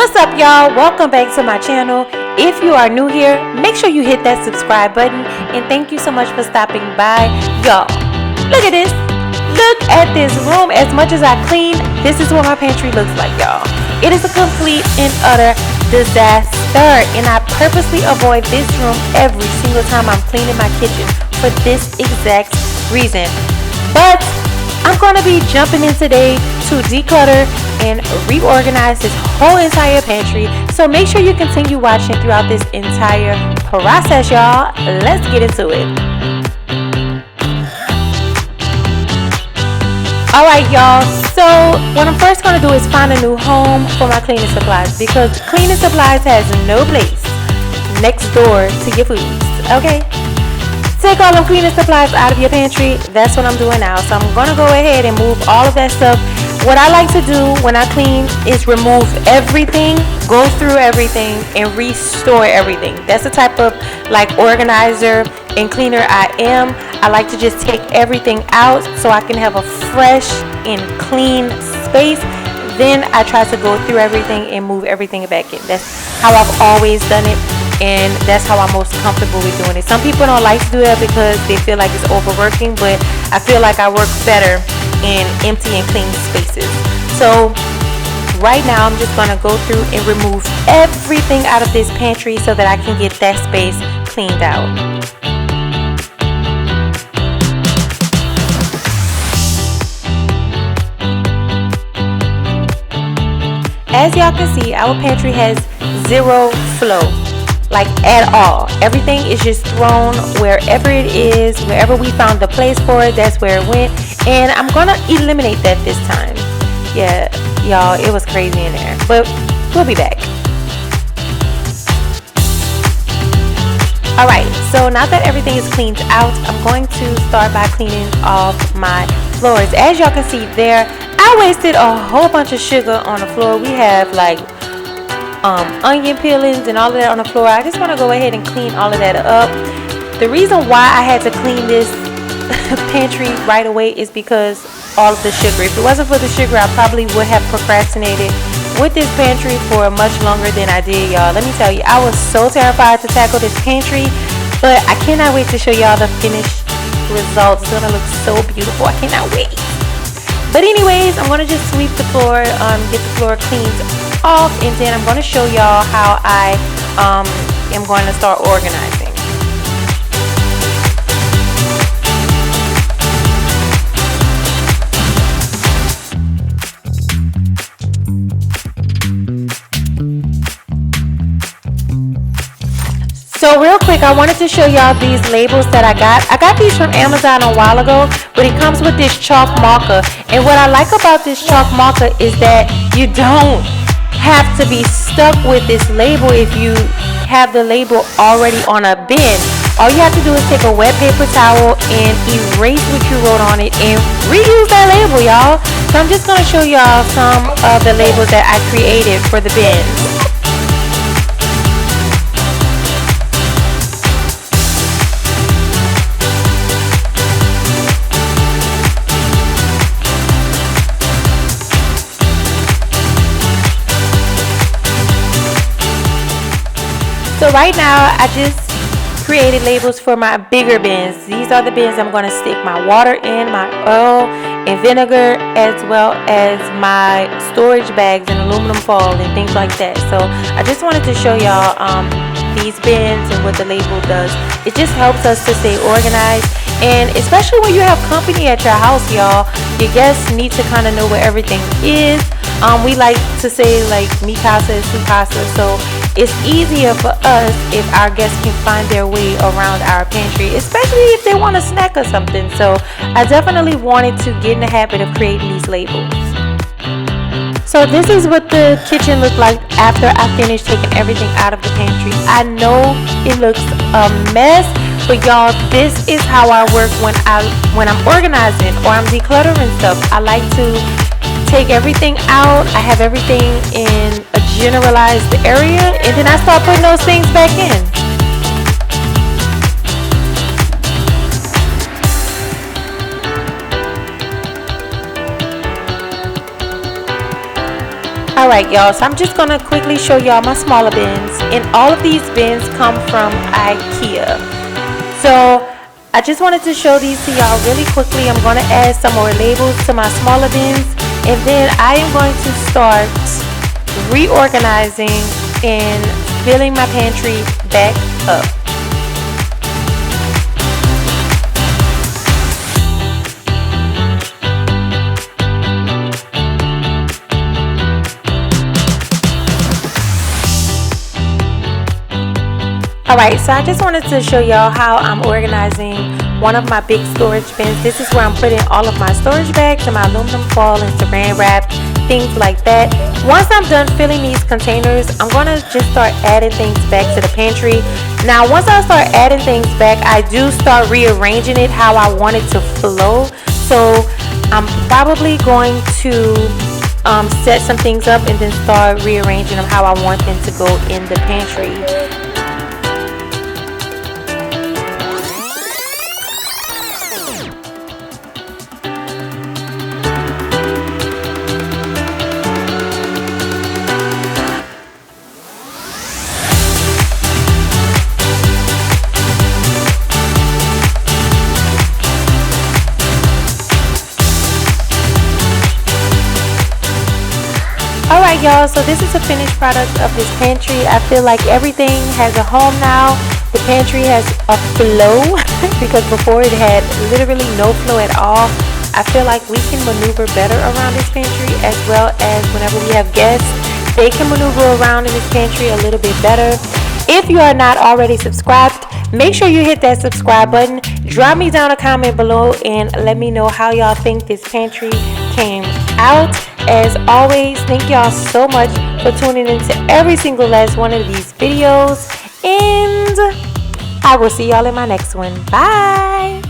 What's up, y'all? Welcome back to my channel. If you are new here, make sure you hit that subscribe button, and thank you so much for stopping by. Y'all, look at this. Look at this room. As much as I clean, this is what my pantry looks like, y'all. It is a complete and utter disaster, and I purposely avoid this room every single time I'm cleaning my kitchen for this exact reason. But I'm going to be jumping in today to declutter and reorganize this whole entire pantry. So make sure you continue watching throughout this entire process, y'all. Let's get into it. Alright, y'all. So what I'm first going to do is find a new home for my cleaning supplies, because cleaning supplies has no place next door to your foods. Okay? Take all them cleaning supplies out of your pantry. That's what I'm doing now. So I'm going to go ahead and move all of that stuff. What I like to do when I clean is remove everything, go through everything, and restore everything. That's the type of organizer and cleaner I am. I like to just take everything out so I can have a fresh and clean space. Then I try to go through everything and move everything back in. That's how I've always done it, and that's how I'm most comfortable with doing it. Some people don't like to do that because they feel like it's overworking, but I feel like I work better in empty and clean spaces. So right now I'm just going to go through and remove everything out of this pantry so that I can get that space cleaned out. As y'all can see, our pantry has zero flow, at all. Everything is just thrown wherever it is. Wherever we found the place for it, that's where it went. And I'm gonna eliminate that this time. Yeah, y'all, it was crazy in there, but we'll be back. Alright, so now that everything is cleaned out, I'm going to start by cleaning off my floors. As y'all can see there, I wasted a whole bunch of sugar on the floor. We have onion peelings and all of that on the floor. I just want to go ahead and clean all of that up. The reason why I had to clean this pantry right away is because all of the sugar. If it wasn't for the sugar, I probably would have procrastinated with this pantry for much longer than I did, y'all. Let me tell you, I was so terrified to tackle this pantry, but I cannot wait to show y'all the finished results. It's gonna look so beautiful. I cannot wait. But anyways, I'm gonna just sweep the floor, get the floor cleaned off, and then I'm gonna show y'all how I am going to start organizing. So real quick, I wanted to show y'all these labels that I got. I got these from Amazon a while ago, but it comes with this chalk marker. And what I like about this chalk marker is that you don't have to be stuck with this label if you have the label already on a bin. All you have to do is take a wet paper towel and erase what you wrote on it and reuse that label, y'all. So I'm just going to show y'all some of the labels that I created for the bins. So right now, I just created labels for my bigger bins. These are the bins I'm going to stick my water in, my oil and vinegar, as well as my storage bags and aluminum foil and things like that. So I just wanted to show y'all these bins and what the label does. It just helps us to stay organized, and especially when you have company at your house, y'all, your guests need to kind of know where everything is. We like to say mi casa is su casa, so it's easier for us if our guests can find their way around our pantry, especially if they want a snack or something. So I definitely wanted to get in the habit of creating these labels. So this is what the kitchen looked like after I finished taking everything out of the pantry. I know it looks a mess, but y'all, this is how I work when I'm organizing or I'm decluttering stuff. I like to take everything out. I have everything in a generalized area, and then I start putting those things back in. Alright y'all, so I'm just gonna quickly show y'all my smaller bins, and all of these bins come from IKEA. So I just wanted to show these to y'all really quickly. I'm gonna add some more labels to my smaller bins, and then I am going to start reorganizing and filling my pantry back up. Alright, so I just wanted to show y'all how I'm organizing one of my big storage bins. This is where I'm putting all of my storage bags and my aluminum foil and saran wrap, things like that. Once I'm done filling these containers, I'm going to just start adding things back to the pantry. Now, once I start adding things back, I do start rearranging it how I want it to flow. So I'm probably going to set some things up and then start rearranging them how I want them to go in the pantry. Alright y'all, so this is a finished product of this pantry. I feel like everything has a home now. The pantry has a flow because before it had literally no flow at all. I feel like we can maneuver better around this pantry, as well as whenever we have guests, they can maneuver around in this pantry a little bit better. If you are not already subscribed, make sure you hit that subscribe button. Drop me down a comment below and let me know how y'all think this pantry came out. As always, thank y'all so much for tuning into every single last one of these videos, and I will see y'all in my next one. Bye.